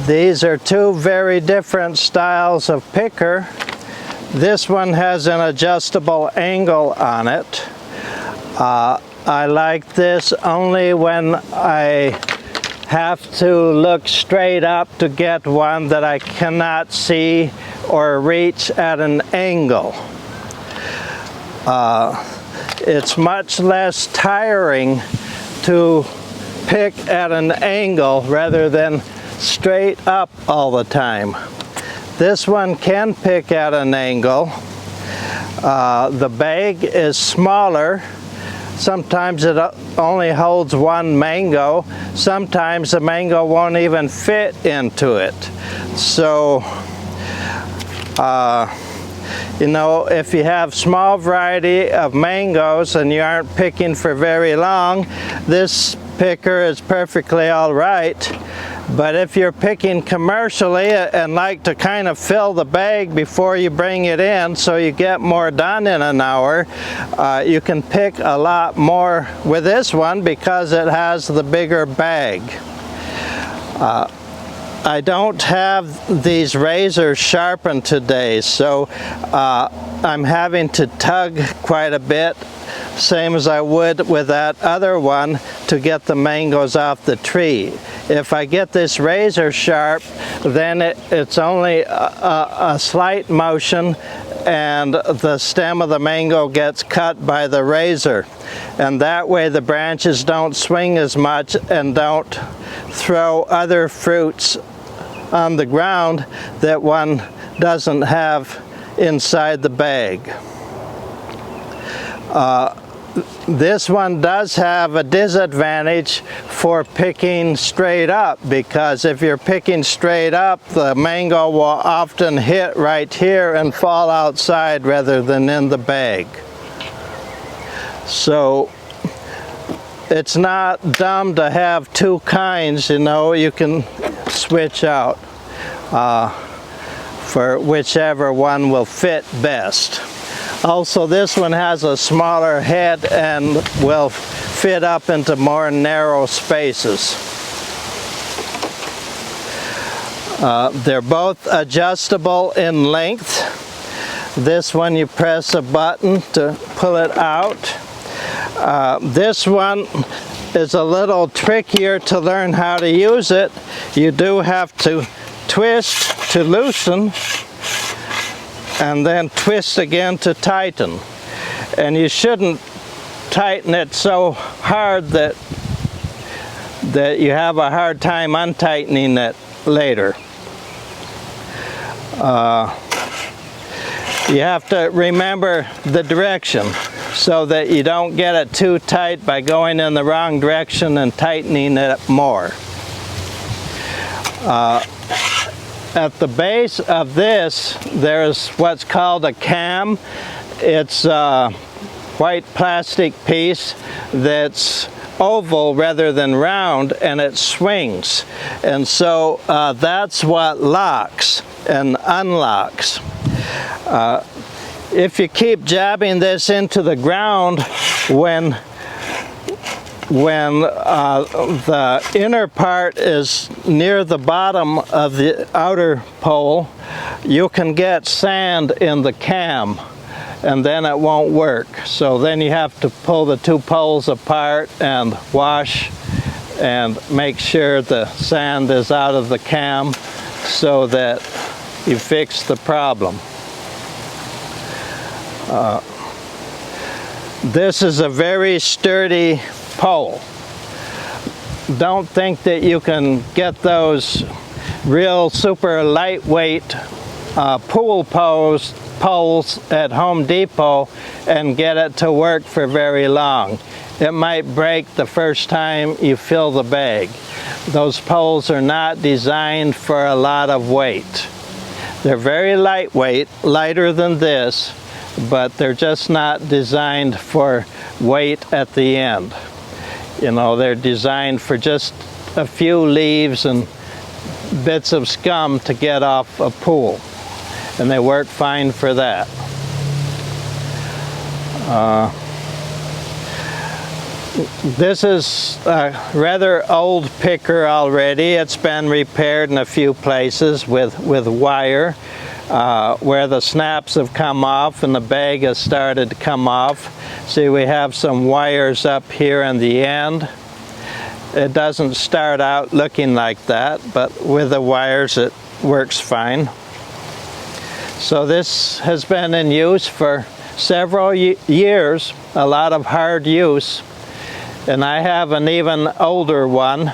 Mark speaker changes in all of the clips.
Speaker 1: These are two very different styles of picker. This one has an adjustable angle on it. I like this only when I have to look straight up to get one that I cannot see or reach at an angle. It's much less tiring to pick at an angle rather than straight up all the time. This one can pick at an angle. The bag is smaller. Sometimes it only holds one mango. Sometimes the mango won't even fit into it. So, you know, if you have small variety of mangoes and you aren't picking for very long, this picker is perfectly all right. But if you're picking commercially and like to kind of fill the bag before you bring it in so you get more done in an hour, you can pick a lot more with this one because it has the bigger bag. I don't have these razors sharpened today, so I'm having to tug quite a bit, same as I would with that other one, to get the mangoes off the tree. If I get this razor sharp, then it's only a slight motion and the stem of the mango gets cut by the razor. And that way the branches don't swing as much and don't throw other fruits on the ground that one doesn't have inside the bag. This one does have a disadvantage for picking straight up, because if you're picking straight up, the mango will often hit right here and fall outside rather than in the bag. So it's not dumb to have two kinds, you know, you can switch out for whichever one will fit best. Also, this one has a smaller head and will fit up into more narrow spaces. They're both adjustable in length. This one you press a button to pull it out. This one is a little trickier to learn how to use it. You do have to twist to loosen and then twist again to tighten. And you shouldn't tighten it so hard that you have a hard time untightening it later. You have to remember the direction so that you don't get it too tight by going in the wrong direction and tightening it more. At the base of this, there's what's called a cam. It's a white plastic piece that's oval rather than round, and it swings. And so that's what locks and unlocks. If you keep jabbing this into the ground, when the inner part is near the bottom of the outer pole, you can get sand in the cam and then it won't work. So then you have to pull the two poles apart and wash and make sure the sand is out of the cam so that you fix the problem. This is a very sturdy pole. Don't think that you can get those real super lightweight pool poles at Home Depot and get it to work for very long. It might break the first time you fill the bag. Those poles are not designed for a lot of weight. They're very lightweight, lighter than this, but they're just not designed for weight at the end. You know, they're designed for just a few leaves and bits of scum to get off a pool, and they work fine for This is a rather old picker already. It's been repaired in a few places with wire where the snaps have come off and the bag has started to come off. See, we have some wires up here in the end. It doesn't start out looking like that, but with the wires it works fine. So this has been in use for several years, a lot of hard use. And I have an even older one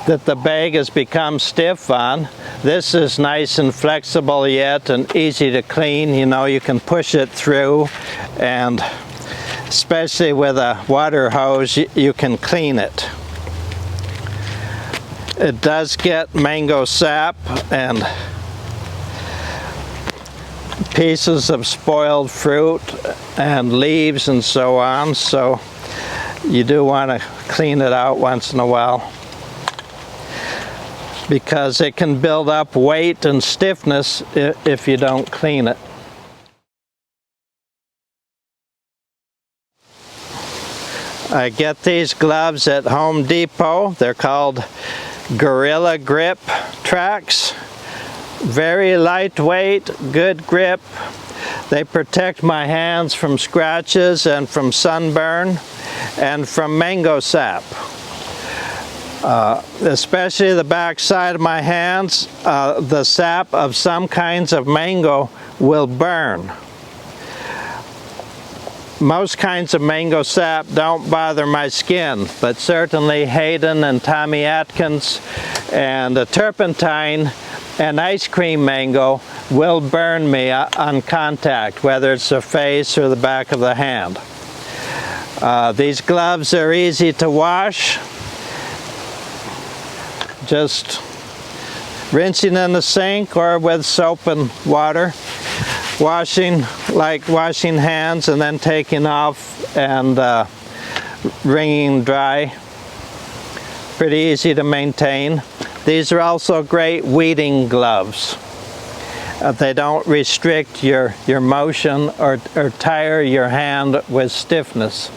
Speaker 1: that the bag has become stiff on. This is nice and flexible yet and easy to clean. You know, you can push it through, and especially with a water hose, you can clean it. It does get mango sap and pieces of spoiled fruit and leaves and so on, so you do want to clean it out once in a while, because it can build up weight and stiffness if you don't clean it. I get these gloves at Home Depot. They're called Gorilla Grip Trax. Very lightweight, good grip. They protect my hands from scratches and from sunburn and from mango sap. Especially the back side of my hands, the sap of some kinds of mango will burn. Most kinds of mango sap don't bother my skin, but certainly Hayden and Tommy Atkins and the turpentine and ice cream mango will burn me on contact, whether it's the face or the back of the hand. These gloves are easy to wash. Just rinsing in the sink or with soap and water. Washing like washing hands and then taking off and wringing dry. Pretty easy to maintain. These are also great weeding gloves. They don't restrict your motion or tire your hand with stiffness.